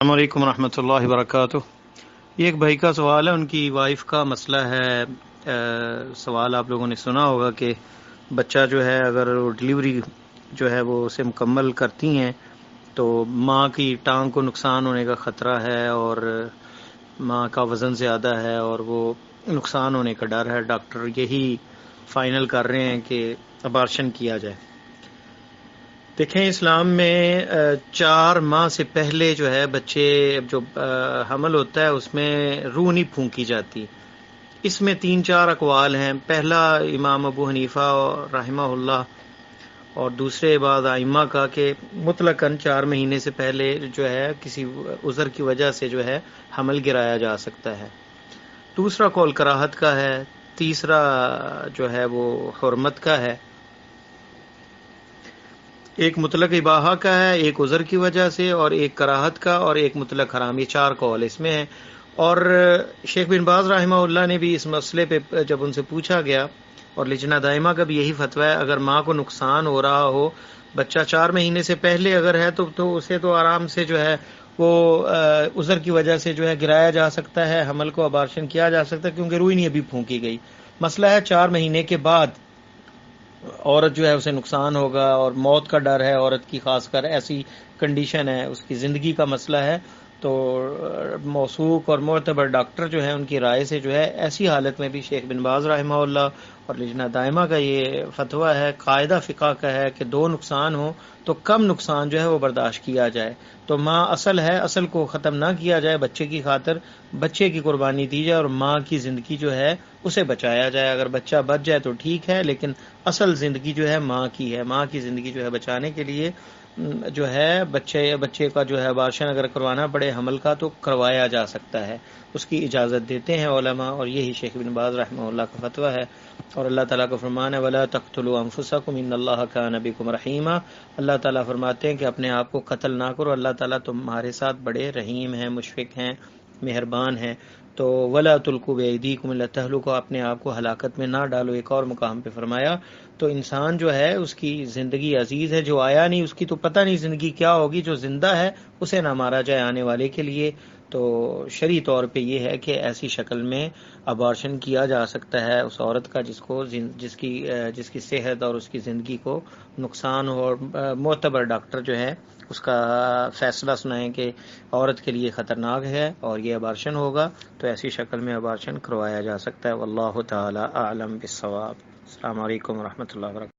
السلام علیکم ورحمۃ اللہ وبرکاتہ۔ یہ ایک بھائی کا سوال ہے، ان کی وائف کا مسئلہ ہے۔ سوال آپ لوگوں نے سنا ہوگا کہ بچہ جو ہے اگر ڈلیوری جو ہے وہ اسے مکمل کرتی ہیں تو ماں کی ٹانگ کو نقصان ہونے کا خطرہ ہے، اور ماں کا وزن زیادہ ہے اور وہ نقصان ہونے کا ڈر ہے۔ ڈاکٹر یہی فائنل کر رہے ہیں کہ ابارشن کیا جائے۔ دیکھیں، اسلام میں 4 ماہ سے پہلے جو ہے بچے جو حمل ہوتا ہے اس میں روح نہیں پھونکی جاتی۔ اس میں 3-4 اقوال ہیں۔ پہلا امام ابو حنیفہ رحمہ اللہ اور دوسرے بعض ائمہ کا کہ مطلقاً 4 مہینے سے پہلے جو ہے کسی عذر کی وجہ سے جو ہے حمل گرایا جا سکتا ہے۔ دوسرا قول کراہت کا ہے، تیسرا جو ہے وہ حرمت کا ہے، ایک مطلق اباحہ کا ہے، ایک عذر کی وجہ سے، اور ایک کراہت کا، اور ایک مطلق حرام۔ یہ 4 قول اس میں ہیں۔ اور شیخ بن باز رحمہ اللہ نے بھی اس مسئلے پہ جب ان سے پوچھا گیا، اور لجنہ دائمہ کا بھی یہی فتویٰ ہے، اگر ماں کو نقصان ہو رہا ہو، بچہ 4 مہینے سے پہلے اگر ہے تو اسے تو آرام سے جو ہے وہ عذر کی وجہ سے جو ہے گرایا جا سکتا ہے، حمل کو ابارشن کیا جا سکتا ہے، کیونکہ روئی نہیں ابھی پھونکی گئی۔ مسئلہ ہے 4 مہینے کے بعد عورت جو ہے اسے نقصان ہوگا اور موت کا ڈر ہے عورت کی، خاص کر ایسی کنڈیشن ہے، اس کی زندگی کا مسئلہ ہے، تو موثوق اور معتبر ڈاکٹر جو ہے ان کی رائے سے جو ہے ایسی حالت میں بھی شیخ بن باز رحمہ اللہ اور لجنہ دائمہ کا یہ فتویٰ ہے، قاعدہ فقہ کا ہے کہ 2 نقصان ہوں تو کم نقصان جو ہے وہ برداشت کیا جائے۔ تو ماں اصل ہے، اصل کو ختم نہ کیا جائے، بچے کی خاطر بچے کی قربانی دی جائے اور ماں کی زندگی جو ہے اسے بچایا جائے۔ اگر بچہ بچ جائے تو ٹھیک ہے، لیکن اصل زندگی جو ہے ماں کی ہے۔ ماں کی زندگی جو ہے بچانے کے لیے جو ہے بچے کا جو ہے ابارشن اگر کروانا پڑے حمل کا تو کروایا جا سکتا ہے، اس کی اجازت دیتے ہیں علماء، اور یہی شیخ بن باز رحمہ اللہ کا فتویٰ ہے۔ اور اللہ تعالیٰ کا فرمان ہے وَلَا تَقْتُلُوا أَنفُسَكُمْ إِنَّ اللَّهَ كَانَ بِكُمْ رَحِيمًا۔ اللہ تعالیٰ فرماتے ہیں کہ اپنے آپ کو قتل نہ کرو، اللہ تعالیٰ تمہارے ساتھ بڑے رحیم ہیں، مشفق ہیں، مہربان ہیں۔ تو وَلَا تُلْقُوا بِأَيْدِيكُمْ إِلَى التَّهْلُكَةِ، اپنے آپ کو ہلاکت میں نہ ڈالو۔ ایک اور مقام پہ فرمایا تو انسان جو ہے اس کی زندگی عزیز ہے، جو آیا نہیں اس کی تو پتہ نہیں زندگی کیا ہوگی، جو زندہ ہے اسے نہ مارا جائے آنے والے کے لیے۔ تو شرعی طور پہ یہ ہے کہ ایسی شکل میں ابارشن کیا جا سکتا ہے اس عورت کا جس کی صحت اور اس کی زندگی کو نقصان ہو، اور معتبر ڈاکٹر جو ہے اس کا فیصلہ سنائیں کہ عورت کے لیے خطرناک ہے اور یہ ابارشن ہوگا، تو ایسی شکل میں ابارشن کروایا جا سکتا ہے۔ واللہ تعالی اعلم بالصواب۔ السلام علیکم ورحمۃ اللہ وبرکاتہ۔